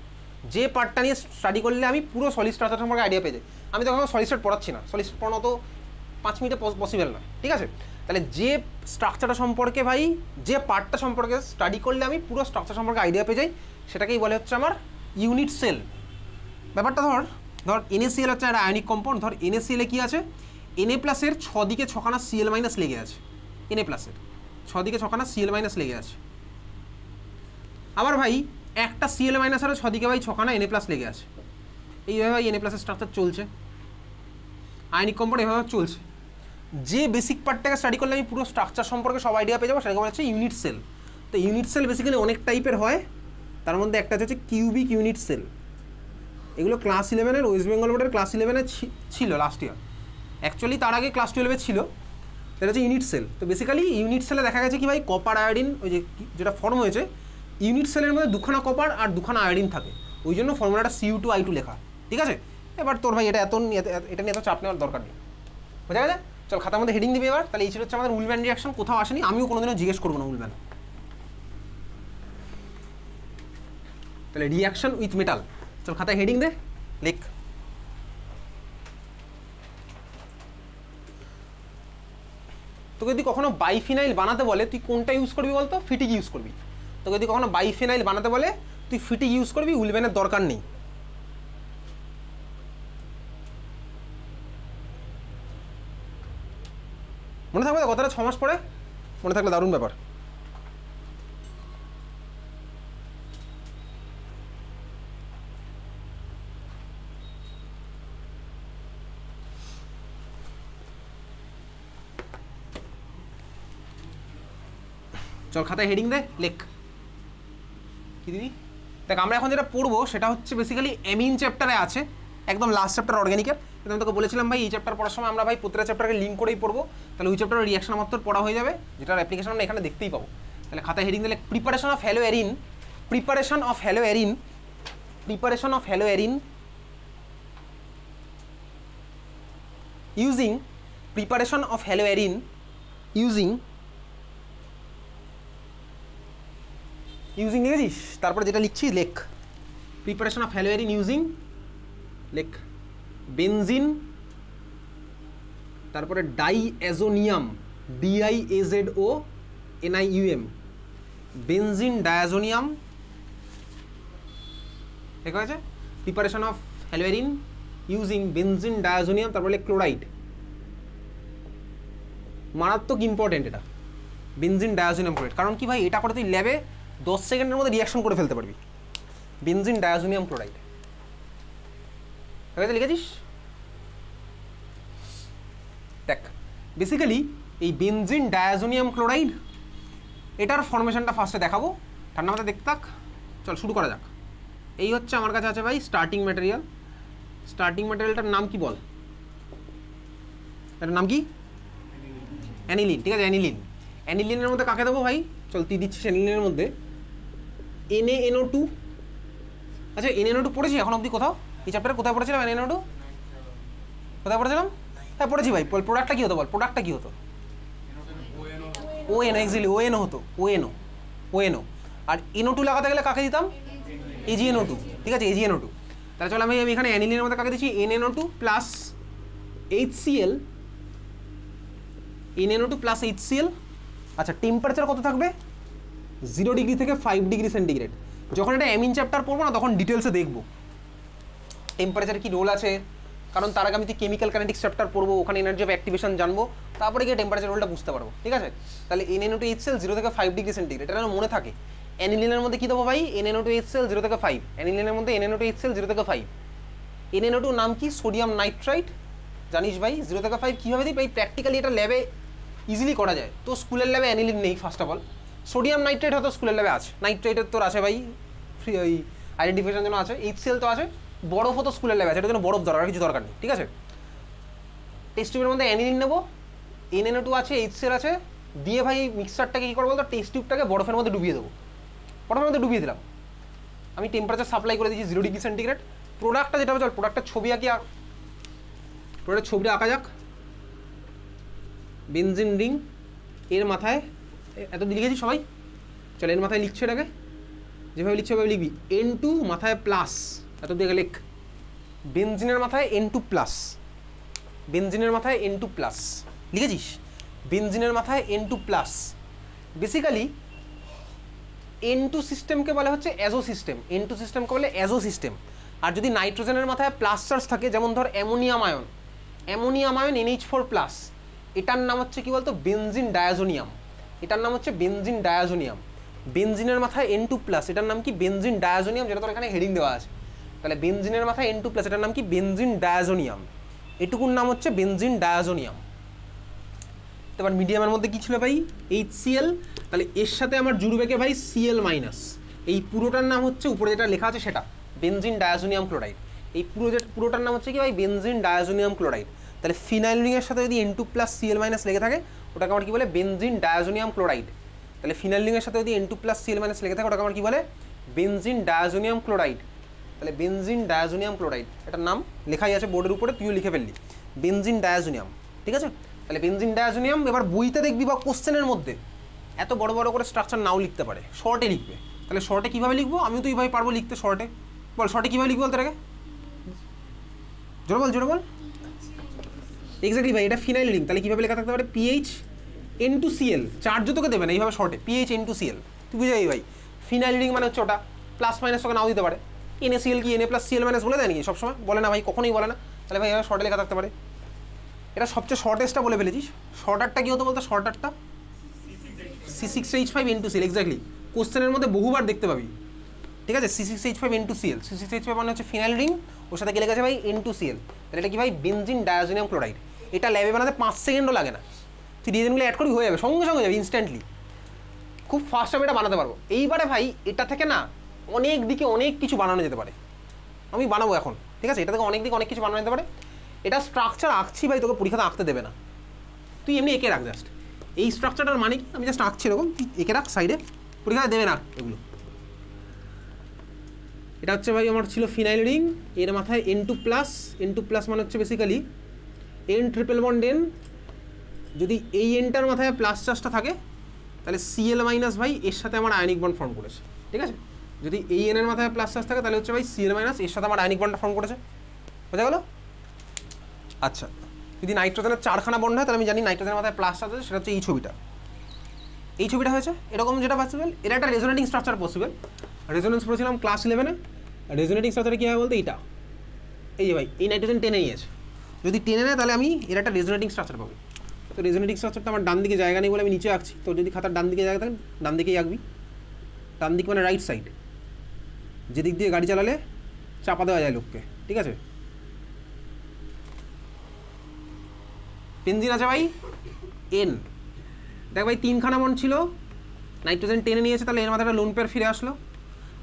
যে পার্টটা নিয়ে স্টাডি করলে আমি পুরো সলিড স্ট্রাকচার সম্পর্কে আইডিয়া পেয়ে যাই। আমি তো এখন সলিড স্টেট পড়াচ্ছি না, সলিড স্টেট পড়ানো তো 5 মিনিটে পসিবল নয়, ঠিক আছে? তাহলে যে স্ট্রাকচারটা সম্পর্কে ভাই, যে পার্টটা সম্পর্কে স্টাডি করলে আমি পুরো স্ট্রাকচার সম্পর্কে আইডিয়া পেয়ে যাই, সেটাকেই বলে হচ্ছে আমার ইউনিট সেল। ব্যাপারটা ধর NaCl হচ্ছে একটা আয়নিক কম্পাউন্ড। ধর NaCl এ কী আছে? Na+-এর 6 দিকে 6খানা Cl- লেগে আছে। Na+-এর 6 দিকে 6খানা Cl- লেগে আছে। আবার ভাই একটা Cl- আরও 6 দিকে ভাই 6খানা Na+ লেগে আছে। এইভাবে ভাই Na+-এর স্ট্রাকচার চলছে, আয়নিক কম্পাউন্ড এভাবে চলছে। যে বেসিক পার্টটাকে স্টাডি করলে আমি পুরো স্ট্রাকচার সম্পর্কে সব আইডিয়া পেয়ে যাবো, সেরকম হচ্ছে ইউনিট সেল। তো ইউনিট সেল বেসিক্যালি অনেক টাইপের হয়, তার মধ্যে একটা হচ্ছে কিউবিক ইউনিট সেল। এগুলো ক্লাস 11-এর ওয়েস্ট বেঙ্গল বোর্ডের ক্লাস 11-এ ছিল লাস্ট ইয়ার। অ্যাকচুয়ালি তার আগে ক্লাস 12-এ ছিল। এটা হচ্ছে ইউনিট সেল। তো বেসিক্যালি ইউনিট সেলে দেখা গেছে কি ভাই, কপার আয়োডিন ওই যেটা ফর্ম হয়েছে, ইউনিট সেলের মধ্যে 2খানা কপার আর 2খানা আয়োডিন থাকে, ওই জন্য ফর্মুলাটা Cu2I2 লেখা, ঠিক আছে? এবার তোর ভাই এটা নিয়ে এত চাপ নেওয়ার দরকার নেই। বোঝা গেছে? চল খাতার মধ্যে হেডিং দিবি এবার। তাহলে এই ছিল হচ্ছে আমাদের উলম্যান রিয়াকশন, কোথাও আসেনি, আমিও কোনোদিনও জিজ্ঞেস করবো না উলম্যান। তাহলে রিয়াকশন উইথ মেটাল, চল খাতায় হেডিং দে, লেখ। তোকে যদি কখনো বাইফিনাইল বানাতে বলে তুই কোনটা ইউজ করবি বলতো? ফিটিক ইউজ করবি। তোকে যদি কখনো বাইফিনাইল বানাতে বলে তুই ফিটিক ইউজ করবি, উলম্যানের দরকার নেই। মনে থাকবে তো কথাটা? 6 মাস পরে মনে থাকলে দারুণ ব্যাপার। চল চল খাতায় হেডিং দে, লেখ কি দিবি। দেখ আমরা এখন যেটা পড়বো সেটা হচ্ছে বেসিক্যালি অ্যামিন চ্যাপ্টারে আছে, একদম লাস্ট চ্যাপ্টার অর্গ্যানিকের। কিন্তু আমি তোকে বলেছিলাম ভাই এই চ্যাপ্টার পড়ার সময় আমরা ভাই প্রতিটা চ্যাপ্টারকে লিঙ্ক করেই পড়বো, তাহলে ওই চ্যাপ্টারের রিয়াকশন আমার তোর পড়া হয়ে যাবে, যেটার অ্যাপ্লিকেশন আমরা এখানে দেখতেই পাবো। তাহলে খাতায় হেডিং দিলে preparation of haloarene, preparation of haloarene, preparation of haloarene using, preparation of haloarene using, using লিখেছিস, তারপরে যেটা লিখছি লেখ, preparation of haloarene using লেখ বেনজিন, তারপরে ডাইঅ্যাজোনিয়াম, DIAZONIUM, বেনজিন ডায়াজোনিয়াম, ঠিক আছে। Preparation of haloarene using benzene diazonium, তারপরে ক্লোরাইড, মারাত্মক ইম্পর্টেন্ট এটা বেনজিন ডায়াজোনিয়াম ক্লোরাইড। কারণ কি ভাই, এটা করে তুই ল্যাবে 10 সেকেন্ডের মধ্যে রিয়াকশন করে ফেলতে পারবি। বেনজিন ডায়াজোনিয়াম ক্লোরাইড, ঠিক আছে, লিখেছিস। দেখ বেসিক্যালি এই বেনজিন ডায়াজোনিয়াম ক্লোরাইড এটার ফর্মেশনটা ফার্স্টে দেখাবো, ঠান্ডা মাথায় দেখতে থাক। চল শুরু করা যাক। এই হচ্ছে আমার কাছে আছে ভাই স্টার্টিং ম্যাটেরিয়াল। স্টার্টিং ম্যাটেরিয়ালটার নাম কি বল, এটার নাম কি? অ্যানিলিন, ঠিক আছে, অ্যানিলিন। অ্যানিলিনের মধ্যে কাকে দেবো ভাই, চল তুই দিচ্ছিস অ্যানিলিনের মধ্যে NaNO2। আচ্ছা NaNO2 পড়েছি এখন অবধি কোথাও? এই চ্যাপ্টারে কোথায় পড়েছিলাম NaNO2? কোথায় পড়েছিলাম? হ্যাঁ পড়েছি ভাই। প্রোডাক্টটা কী হতো বল, প্রোডাক্টটা কী হতো? ONO, এক্স্যাক্টলি ONO হতো, ONO। আর NO2 লাগাতে গেলে কাকে দিতাম? AgNO2, ঠিক আছে, AgNO2। তাহলে চল আমি এখানে অ্যানিলিনের মধ্যে কাকে দিচ্ছি NaNO2 plus HCl, NaNO2 plus HCl। আচ্ছা টেম্পারেচার কত থাকবে? 0 ডিগ্রি থেকে 5 ডিগ্রি সেন্টিগ্রেড। যখন এটা অ্যামিন চ্যাপ্টার পড়বো না তখন ডিটেলসে দেখবো টেম্পারেচার কি রোল আছে, কারণ তার আগে আমি কেমিক্যাল কাইনেটিক্স চ্যাপ্টার পড়বো, ওখানে এনার্জি অফ অ্যাক্টিভেশন জানবো, তারপরে গিয়ে টেম্পারেচার রোলটা বুঝতে পারবো, ঠিক আছে। তাহলে NaNO2 HCl 0 থেকে 5 ডিগ্রি সেন্টিগ্রেড, এটা যেন মনে থাকে। অ্যানিলিনের মধ্যে কী দেবো ভাই? NaNO2 HCl 0 থেকে 5, অ্যানিলিনের মধ্যে NaNO2 HCl 0 থেকে 5। NaNO2 নাম কি? সোডিয়াম নাইট্রাইট, জানিস ভাই 0 থেকে 5 কীভাবে দিই ভাই? প্র্যাকটিক্যালি এটা ল্যাবে ইজিলি করা যায়। তো স্কুলের ল্যাবে অ্যানিলিন নেই first of all, sodium nitrate হয়তো স্কুলের ল্যাবে আছে, নাইট্রেটের তোর আছে ভাই ফ্রি, ওই আইডেন্টিফিকেশন জন্য আছে। HCl তো আছে, বরফ হতো স্কুলের ল্যাবে আছে, এটার জন্য বরফ দরকার, কিছু দরকার নেই, ঠিক আছে। টেস্ট টিউবের মধ্যে অ্যানিলিন নেবো, NaNO2 আছে, HCl আছে, দিয়ে ভাই মিক্সারটাকে কী করবো বলতো, টেস্ট টিউবটাকে বরফের মধ্যে ডুবিয়ে দেবো, বরফের মধ্যে ডুবিয়ে দিলাম। আমি টেম্পারেচার সাপ্লাই করে দিয়েছি 0 ডিগ্রি সেন্টিগ্রেড। প্রোডাক্টটা যেটা হবে, চল প্রোডাক্টের ছবি আঁকি, প্রোডাক্টের ছবিটা আঁকা যাক। বেনজিন রিং, এর মাথায় এত লিখেছি সবাই, চল এর মাথায় লিখছে এটাকে, যেভাবে লিখছে ওইভাবে লিখবি। N2 মাথায় প্লাস, এত দিকে লেখ। বেনজিনের মাথায় N2 প্লাস, বেনজিনের মাথায় N2 প্লাস লিখেছিস, বেনজিনের মাথায় N2 প্লাস। বেসিক্যালি N2 সিস্টেমকে বলা হচ্ছে অ্যাজো সিস্টেম, N2 সিস্টেমকে বলে অ্যাজো সিস্টেম। আর যদি নাইট্রোজেনের মাথায় প্লাস চার্জ থাকে, যেমন ধর ammonium ion, ammonium ion NH4 plus, এটার নাম হচ্ছে কি বলতো? বেনজিন ডায়াজোনিয়াম, এটার নাম হচ্ছে বেনজিন ডায়াজোনিয়াম। বেনজিনের মাথায় N2 প্লাস, এটার নাম কি? বেনজিন ডায়াজোনিয়াম, যেটা তোর এখানে হেডিং দেওয়া আছে। তাহলে বেনজিনের মাথায় N2 প্লাস, এটার নাম কি? বেনজিন ডায়াজোনিয়াম, এটুকুর নাম হচ্ছে বেনজিন ডায়াজোনিয়াম। এবার মিডিয়ামের মধ্যে কি ছিল ভাই? HCl, তাহলে এর সাথে আমার জুড়বে কে ভাই? Cl minus. এই পুরোটার নাম হচ্ছে উপরে যেটা লেখা আছে সেটা বেনজিন ডায়াজোনিয়াম ক্লোরাইড। এই পুরোটার নাম হচ্ছে কি ভাই? Benzene diazonium chloride. তাহলে ফিনাইল রিংয়ের সাথে যদি N2 প্লাস Cl মাইনাস লেগে থাকে, ওটাকে আমার কি বলে? Benzene diazonium chloride. তাহলে ফিনাইল রিংয়ের সাথে যদি N2 প্লাস Cl মাইনাস লেগে থাকে, ওটাকে আমার কি বলে? Benzene diazonium chloride. তাহলে বেনজিন ডায়াজোনিয়াম ক্লোরাইড, এটার নাম লেখাই আছে বোর্ডের উপরে, তুইও লিখে ফেললি বেনজিন ডায়াজোনিয়াম, ঠিক আছে। তাহলে বেনজিন ডায়াজোনিয়াম, এবার বইতে দেখবি বা কোশ্চেনের মধ্যে এত বড় বড় করে স্ট্রাকচার নাও লিখতে পারে, শর্টে লিখবে। তাহলে শর্টে কীভাবে লিখবো? আমিও তো এইভাবে পারবো লিখতে শর্টে। বল শর্টে কীভাবে লিখবো বলতে আগে, জোরে বল, জোরে বল। এক্স্যাক্টলি ভাই, এটা ফিনাইল রিং, তাহলে কীভাবে লেখা থাকতে পারে? PH N2Cl, চার্জও তোকে দেবে না এইভাবে শর্টে, PH N2Cl, তুই বুঝে যাবি ভাই। ফিনাইল রিং মানে হচ্ছে ওটা, প্লাস মাইনাস তোকে নাও দিতে পারে। NaCl কি Na প্লাস Cl মাইনাস বলে দেয় নাকি সবসময়? বলে না ভাই, কখনোই বলে না। তাহলে ভাই এভাবে শর্টে লেখা থাকতে পারে। এটা সবচেয়ে শর্টেস্টটা বলে ফেলেছিস। শর্টারটা কী হতো বলতো? শর্টারটা C6H5N2Cl, এক্স্যাক্টলি কোশ্চেনের মধ্যে বহুবার দেখতে পাবি, ঠিক আছে। C6H5N2Cl, C6H5 মানে হচ্ছে ফিনাইল রিং, ওর সাথে কি লেখা আছে ভাই? N2Cl। তাহলে এটা কি ভাই? Benzene diazonium chloride. এটা ল্যাবে বানাতে 5 সেকেন্ডও লাগে না, তুই রিয়েজেন্টগুলো অ্যাড করি হয়ে যাবে, সঙ্গে সঙ্গে যাবে ইনস্ট্যান্টলি। খুব ফাস্ট আমি এটা বানাতে পারবো। এইবারে ভাই এটা থেকে না অনেক দিকে অনেক কিছু বানানো যেতে পারে, আমি বানাবো এখন, ঠিক আছে? এটা থেকে অনেক দিকে অনেক কিছু বানানো যেতে পারে। এটা স্ট্রাকচার আঁকছি ভাই, তোকে পরীক্ষাতে আঁকতে দেবে না, তুই এমনি এঁকে রাখ জাস্ট। এই স্ট্রাকচারটার মানে কি, আমি জাস্ট আঁকছি এরকম, তুই এঁকে রাখ সাইডে, পরীক্ষাতে দেবে না এগুলো। এটা হচ্ছে ভাই আমার ছিল ফিনাইল রিং, এর মাথায় N2+, মানে হচ্ছে basically N triple bond N, যদি এই এনটার মাথায় প্লাস চার্জটা থাকে তাহলে Cl মাইনাস ভাই এর সাথে আমার আয়নিক বন্ড ফর্ম করেছে, ঠিক আছে? যদি এই এন এর মাথায় প্লাস চার্জ থাকে তাহলে হচ্ছে ভাই Cl মাইনাস এর সাথে আমার আয়নিক বন্ডটা ফর্ম করেছে, বোঝা গেল? আচ্ছা, যদি নাইট্রোজেনের 4খানা বন্ড হয় তাহলে আমি জানি নাইট্রোজেনের মাথায় প্লাস চার্জ আছে, সেটা হচ্ছে এই ছবিটা। এই ছবিটা হয়েছে এরকম, যেটা পসিবল, এটা একটা রেজোনেটিং স্ট্রাকচার পসিবল। রেজোনেন্স পড়েছিলাম ক্লাস 11-এ। রেজোনেটিং স্ট্রাকচারে কী হয় বলতে, এইটা, এই যে ভাই এই নাইট্রোজেন টেনে নিয়েছে, যদি টেনে নেয় তাহলে আমি এর একটা রেজোনেটিং স্ট্রাকচার পাবো। তো রেজোনেটিং স্ট্রাকচারটা আমার ডান দিকে জায়গা নেই বলে আমি নিচে আঁকছি, তো যদি খাতার ডান দিকে জায়গা থাকে ডান দিকেই আঁকবি। ডান দিক মানে রাইট সাইড, যেদিক দিয়ে গাড়ি চালালে চাপা দেওয়া যায় লোককে, ঠিক আছে? বেনজিন আছে ভাই N, দেখ ভাই 3খানা বন্ড ছিল, নাইট্রোজেন টেনে নিয়েছে, তাহলে এর মাথায় একটা লোন পেয়ার ফিরে আসলো,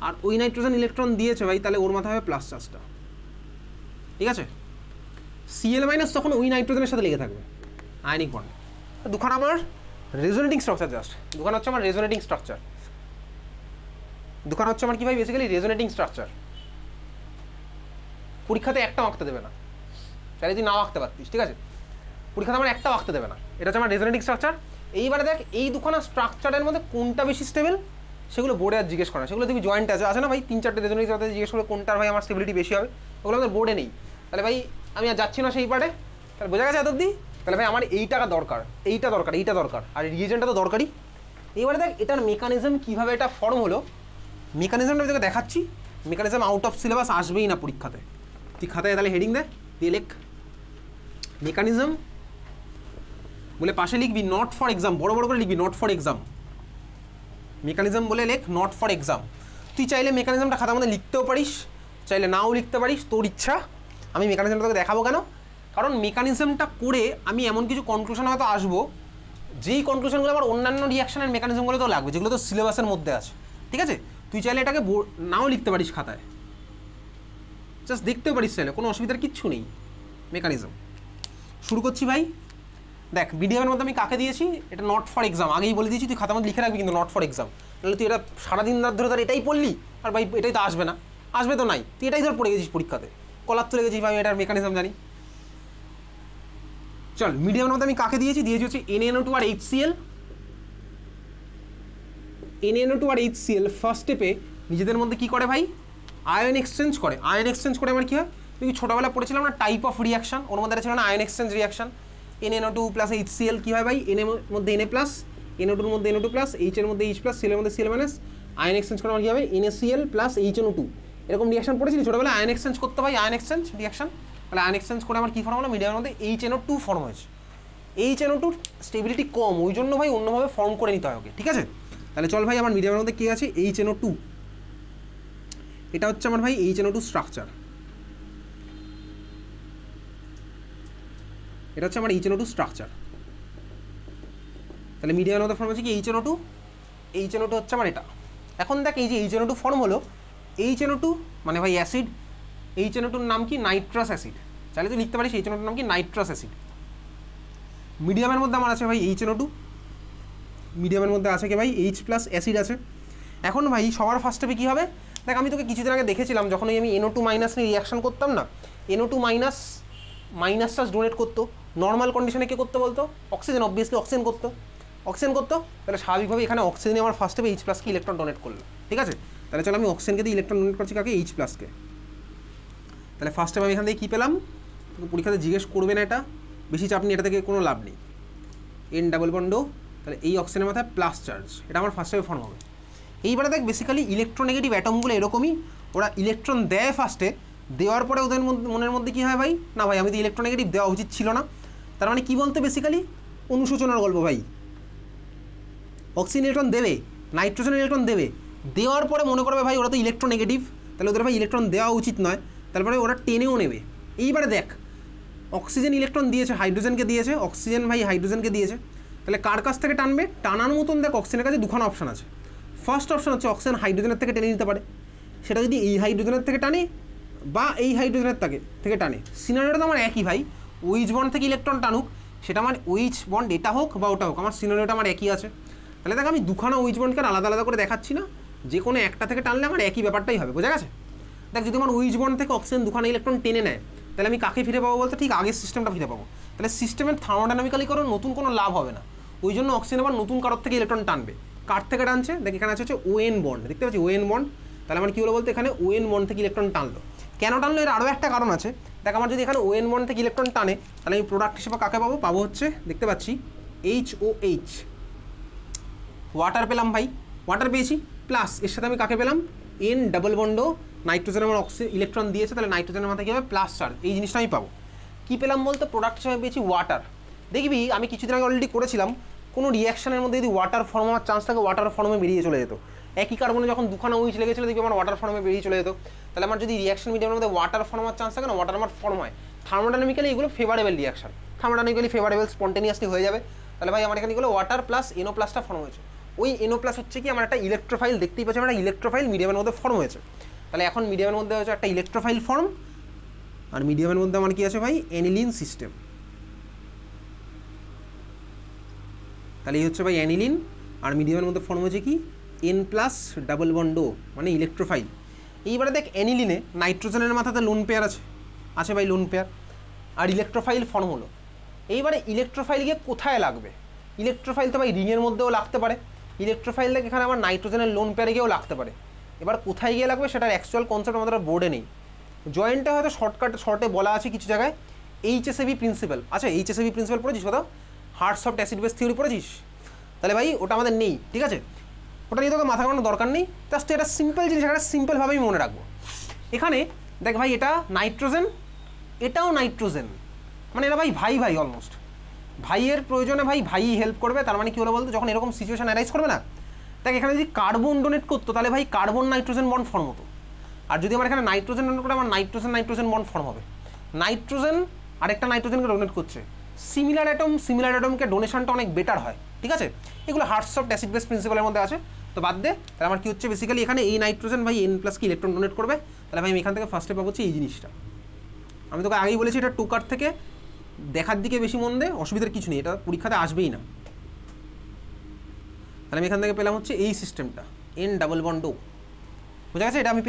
আর ওই নাইট্রোজেন ইলেকট্রন দিয়েছে ভাই, তাহলে ওর মাথায় হবে প্লাস চার্জটা, ঠিক আছে? Cl মাইনাস তখন ওই নাইট্রোজেনের সাথে লেগে থাকবে, আয়নিক বন্ড। দুখানা আমার রেজোনেটিং স্ট্রাকচার, জাস্ট দুখানা হচ্ছে আমার রেজোনেটিং স্ট্রাকচার, দুখানা হচ্ছে আমার কি ভাই বেসিক্যালি রেজোনেটিং স্ট্রাকচার। পরীক্ষাতে একটাও আঁকতে দেবে না, চাইলে তুই নাও আঁকতে পারতিস, ঠিক আছে? পরীক্ষাতে আমার একটাও আঁকতে দেবে না, এটা হচ্ছে আমার রেজোনেটিং স্ট্রাকচার। এইবারে দেখ এই দুখানা স্ট্রাকচারের মধ্যে কোনটা বেশি স্টেবল, সেগুলো বোর্ডে আর জিজ্ঞেস করে না, সেগুলো তুমি জয়েন্ট আছে না ভাই, 3-4টে রেজোনেটিং স্ট্রাকচার জিজ্ঞেস করে কোনটার ভাই আমার স্টেবিলিটি বেশি হবে, ওগুলো আমাদের বোর্ডে নেই। তাহলে ভাই আমি আর যাচ্ছি না সেই পার্টে, তাহলে বোঝা গেছে এত অবধি? তাহলে ভাই আমার এইটা দরকার, এইটা দরকার, আর রিয়েজেন্টটা তো দরকারই। এবারে দেখ এটার মেকানিজম কীভাবে এটা ফর্ম হলো, মেকানিজমটা আমি তোকে দেখাচ্ছি। মেকানিজম আউট অফ সিলেবাস আসবেই না পরীক্ষাতে, তুই খাতায় তাহলে হেডিং দে, দিয়ে লেখ মেকানিজম বলে পাশে লিখবি নট ফর এক্সাম, বড় বড় করে লিখবি নট ফর এক্সাম, মেকানিজম বলে লেখ নট ফর এক্সাম। তুই চাইলে মেকানিজমটা খাতার মধ্যে লিখতেও পারিস, চাইলে নাও লিখতে পারিস, তোর ইচ্ছা। আমি মেকানিজমটা তোকে দেখাবো কেন, কারণ মেকানিজমটা করে আমি এমন কিছু কনক্লুশন হয়তো আসবো, যেই কনক্লুশনগুলো আমার অন্যান্য রিয়াকশনের মেকানিজমগুলো তো লাগবে, যেগুলো তো সিলেবাসের মধ্যে আছে, ঠিক আছে? তুই চাইলে এটাকে নাও লিখতে পারিস খাতায়, জাস্ট দেখতেও পারিস চাইলে, কোনো অসুবিধার কিচ্ছু নেই। মেকানিজম শুরু করছি ভাই। দেখ বিডিএমের মধ্যে আমি কাকে দিয়েছি, এটা নট ফর এক্সাম, আগেই বলে দিয়েছি, তুই খাতার মধ্যে লিখে রাখবি কিন্তু নট ফর এক্সাম, তাহলে তুই এটা সারাদিন ধরে ধর এটাই পড়লি, আর ভাই এটাই তো আসবে না, আসবে তো নাই, তুই এটাই ধর পড়ে গেছিস পরীক্ষাতে, কলার তুলে গেছিস ভাই, এটার মেকানিজম জানি। চল মিডিয়ামের মধ্যে আমি কাকে দিয়েছি হচ্ছে NaNO2 আর HCl। NaNO2 আর HCl ফার্স্ট স্টেপে নিজেদের মধ্যে কি করে ভাই, আয়ন এক্সচেঞ্জ করে। আয়ন এক্সচেঞ্জ করে আমার কি হয়, তুই ছোটোবেলা পড়েছিলাম না টাইপ অফ রিয়াকশন, ওর মধ্যে ছিল না ion exchange reaction. NaNO2 plus HCl কী হয় ভাই, N এর মধ্যে Na প্লাস, NO2 এর মধ্যে NO2 প্লাস, H এর মধ্যে H প্লাস, Cl এর মধ্যে Cl মাইনাস, আয়ন এক্সচেঞ্জ করে আমার কী হবে NaCl প্লাস HNO2। এরকম রিয়াকশন পড়েছিলি ছোটোবেলা, আয়ন এক্সচেঞ্জ করতে ভাই, আয়ন এক্সচেঞ্জ রিয়াকশন, তাহলে আয়ন এক্সচেঞ্জ করে আমার কী ফর্ম হলো, মিডিয়ামের মধ্যে HNO2 ফর্ম হয়েছে। HNO2 স্টেবিলিটি কম, ওই জন্য ভাই অন্যভাবে ফর্ম করে নিতে হয় ওকে, ঠিক আছে? তাহলে চল ভাই আমার মিডিয়ামের মধ্যে কী আছে, HNO2, এটা হচ্ছে আমার ভাই HNO2 স্ট্রাকচার, এটা হচ্ছে আমার HNO2 স্ট্রাকচার। তাহলে মিডিয়ামের মধ্যে ফর্ম হচ্ছে কি HNO2, HNO2 হচ্ছে আমার এটা। এখন দেখ এই যে HNO2 ফর্ম হলো, HNO2 মানে ভাই অ্যাসিড, HNO2 নাম কি নাইট্রাস অ্যাসিড, চাইলে তুই লিখতে পারিস HNO2 নাম কি নাইট্রাস অ্যাসিড। মিডিয়ামের মধ্যে আমার আছে ভাই HNO2, মিডিয়ামের মধ্যে আছে কি ভাই H প্লাস অ্যাসিড আছে। এখন ভাই সবার ফার্স্ট স্টেপে কী হবে, দেখ আমি তোকে কিছুদিন আগে দেখেছিলাম যখন আমি NO2 মাইনাস নিয়ে রিয়াকশন করতাম না, NO2 মাইনাস চার্জ ডোনেট করতো, নর্মাল কন্ডিশনে কে করতে বলতো, অক্সিজেন, অবভিয়াসলি অক্সিজেন করতো, তাহলে স্বাভাবিকভাবে এখানে অক্সিজেনে আমার ফার্স্ট স্টেপে H প্লাসকে ইলেকট্রন ডোনেট করলো, ঠিক আছে? তাহলে চলো আমি অক্সিজেনকে দিয়ে ইলেকট্রন ডোনেট করছি কাকে, H প্লাসকে। তাহলে ফার্স্ট স্টেপ আমি এখান থেকে কী পেলাম, পরীক্ষাতে জিজ্ঞেস করবে না, এটা বেশি চাপ নিয়ে এটা থেকে কোনো লাভ নেই, N ডাবল বন্ডো, তাহলে এই অক্সিজেনের মাথায় প্লাস চার্জ, এটা আমার ফার্স্ট স্টেপে ফর্ম হবে। এইবারে দেখ বেসিক্যালি ইলেকট্রোনেগেটিভ অ্যাটমগুলো এরকমই, ওরা ইলেকট্রন দেয় ফার্স্টে, দেওয়ার পরে ওদের মনের মধ্যে কী হয় ভাই, না ভাই আমি তো ইলেকট্রোনেগেটিভ দেওয়া উচিত ছিল না, তার মানে কী বলতে বেসিক্যালি অনুশোচনার গল্প ভাই। অক্সিজেন ইলেকট্রন দেবে, নাইট্রোজেন ইলেকট্রন দেবে, দেওয়ার পরে মনে করবে ভাই ওরা তো ইলেকট্রোনেগেটিভ, তাহলে ওদের ভাই ইলেকট্রন দেওয়া উচিত নয়, তারপরে ওরা টেনেও নেবে। এইবারে দেখ অক্সিজেন ইলেকট্রন দিয়েছে, হাইড্রোজেনকে দিয়েছে, অক্সিজেন ভাই হাইড্রোজেনকে দিয়েছে, তাহলে কার কাছ থেকে টানবে? টানার মতন দেখ অক্সিজেনের কাছে দুখানা অপশন আছে। ফার্স্ট অপশন হচ্ছে অক্সিজেন হাইড্রোজেনের থেকে টেনে নিতে পারে, সেটা যদি এই হাইড্রোজেনের থেকে টানে বা এই হাইড্রোজেনের থেকে টানে। সিনারিওটা তো আমার একই ভাই, ওইচ বন্ড থেকে ইলেকট্রন টানুক, সেটা আমার ওইচ বন্ড এটা হোক বা ওটা হোক, আমার সিনারিওটা আমার একই আছে। তাহলে দেখ আমি দুখানা ওইচ বন্ডকে আলাদা আলাদা করে দেখাচ্ছি না, যে কোনো একটা থেকে টানলে আমার একই ব্যাপারটাই হবে, বোঝা গেছে? দেখ যদি আমার ওইচ বন্ড থেকে অক্সিজেন দুখানা ইলেকট্রন টেনে নেয়, তাহলে আমি কাকে ফিরে পাবো বলতে? ঠিক আগের সিস্টেমটা ফিরে পাবো। তাহলে সিস্টেমের থার্মোডাইনামিক্যালি কোনো নতুন কোনো লাভ হবে না, ওই জন্য অক্সিজেন আবার নতুন কারোর থেকে ইলেকট্রন টানবে। কার থেকে টানছে? দেখ এখানে আছে হচ্ছে ওএন বন্ড, দেখতে পাচ্ছি ওএন বন্ড। তাহলে আমার কী হলো বলতে? এখানে ওএন বন্ড থেকে ইলেকট্রন টানলো। কেন টানলো? এর আরও একটা কারণ আছে। দেখ আমার যদি এখানে ওএন বন্ড থেকে ইলেকট্রন টানে, তাহলে আমি প্রোডাক্ট হিসেবে কাকে পাবো? পাবো হচ্ছে দেখতে পাচ্ছি HOH, ওয়াটার পেলাম ভাই, ওয়াটার পেয়েছি। প্লাস এর সাথে আমি কাকে পেলাম? N ডাবল বন্ডও নাইট্রোজেন আমার ইলেকট্রন দিয়েছে, তাহলে নাইট্রোজেনের মাথায় কী হবে? Plus charge. এই জিনিসটা আমি পাবো। কী পেলাম বলতে? প্রোডাক্ট হিসেবে পেয়েছি ওয়াটার। দেখবি আমি কিছুদিন আগে অলরেডি করেছিলাম, কোনো রিয়াকশনের মধ্যে যদি ওয়াটার ফর্ম হওয়ার চান্স থাকে, ওয়াটার ফর্মে বেরিয়ে চলে যেত। একই কার্বনে যখন দুখানা উইচ লেগেছিলো দেখবি আমার ওয়াটার ফর্মে বেরিয়ে চলে যেত। তাহলে আমার যদি রিয়াকশন মিডিয়ামের মধ্যে ওয়াটার ফর্ম হওয়ার চান্স থাকে না, ওয়াটার আমার ফর্ম হয়, থার্মোডাইনামিক্যালি এগুলো ফেভারেবল রিয়াকশন, থার্মোডাইনামিক্যালি ফেভারেবল, স্পন্টেনিয়াসলি হয়ে যাবে। তাহলে ভাই আমার এখানে এগুলো ওয়াটার প্লাস NO প্লাসটা ফর্ম হয়েছে। ওই NO প্লাস হচ্ছে কি, আমার একটা ইলেকট্রোফাইল, দেখতেই পাচ্ছি আমার একটা ইলেকট্রোফাইল মিডিয়ামের মধ্যে ফর্ম হয়েছে। তাহলে এখন মিডিয়ামের মধ্যে হচ্ছে একটা ইলেকট্রোফাইল ফর্ম, আর মিডিয়ামের মধ্যে আমার কি আছে ভাই? Aniline system. তাহলে এই হচ্ছে ভাই অ্যানিলিন, আর মিডিয়ামের মধ্যে ফর্ম হয়েছে কি? N প্লাস ডাবল বন্ডো, মানে ইলেকট্রোফাইল। এইবারে দেখ অ্যানিলিনে নাইট্রোজেনের মাথাতে লোন পেয়ার আছে ভাই, লোন পেয়ার, আর ইলেকট্রোফাইল ফর্ম হলো। এইবারে ইলেকট্রোফাইল গিয়ে কোথায় লাগবে? ইলেকট্রোফাইল তো ভাই রিংয়ের মধ্যেও লাগতে পারে, ইলেকট্রোফাইল দেখ এখানে আমার নাইট্রোজেনের লোন পেয়ারে গিয়েও লাগতে পারে। এবার কোথায় গিয়ে লাগবে সেটার অ্যাকচুয়াল কনসেপ্ট আমাদের বোর্ডে নেই। জয়েন্টে হয়তো শর্টে বলা আছে কিছু জায়গায়, HSAB প্রিন্সিপাল। আচ্ছা HSAB প্রিন্সিপাল পড়েছিস কোথাও? Heart soft acid base theory পড়েছিস? তাহলে ভাই ওটা আমাদের নেই, ঠিক আছে? ওটা নিয়ে তোকে মাথা ঘামানোর দরকার নেই, জাস্ট এটা সিম্পল জিনিস, এটা সিম্পলভাবেই মনে রাখবো। এখানে দেখ ভাই এটা নাইট্রোজেন, এটাও নাইট্রোজেন, মানে এরা ভাই ভাই ভাই অলমোস্ট ভাইয়ের প্রয়োজনে ভাই হেল্প করবে। তার মানে কি হলো বলতো? যখন এরকম সিচুয়েশন অ্যারাইজ করবে না, দেখ এখানে যদি কার্বন ডোনেট করতো, তাহলে ভাই কার্বন নাইট্রোজেন বন্ড ফর্ম হতো। আর যদি আমার এখানে নাইট্রোজেন ডোনেট করে, আমার নাইট্রোজেন বন্ড ফর্ম হবে। নাইট্রোজেন আরেকটা নাইট্রোজেনকে ডোনেট করছে, সিমিলার অ্যাটমকে ডোনেশনটা অনেক বেটার হয়, ঠিক আছে? এগুলো হার্ট সফট অ্যাসিড বেস প্রিন্সিপালের মধ্যে আছে, তো বাদ দে। তাহলে আমার কি হচ্ছে বেসিক্যালি এখানে এই নাইট্রোজেন ভাই N প্লাস কি ইলেকট্রন ডোনেট করবে। তাহলে ভাই আমি এখান থেকে ফার্স্টে পাবো হচ্ছে এই জিনিসটা। আমি তোকে আগেই বলেছি এটা টোকার থেকে দেখার দিকে বেশি মন দে, অসুবিধার কিছু নেই, এটা পরীক্ষাতে আসবেই না। তাহলে আমি এখান থেকে পেলাম হচ্ছে এই সিস্টেমটা, N ডাবল বন্ড ও, বোঝা গেছে? এটা আমি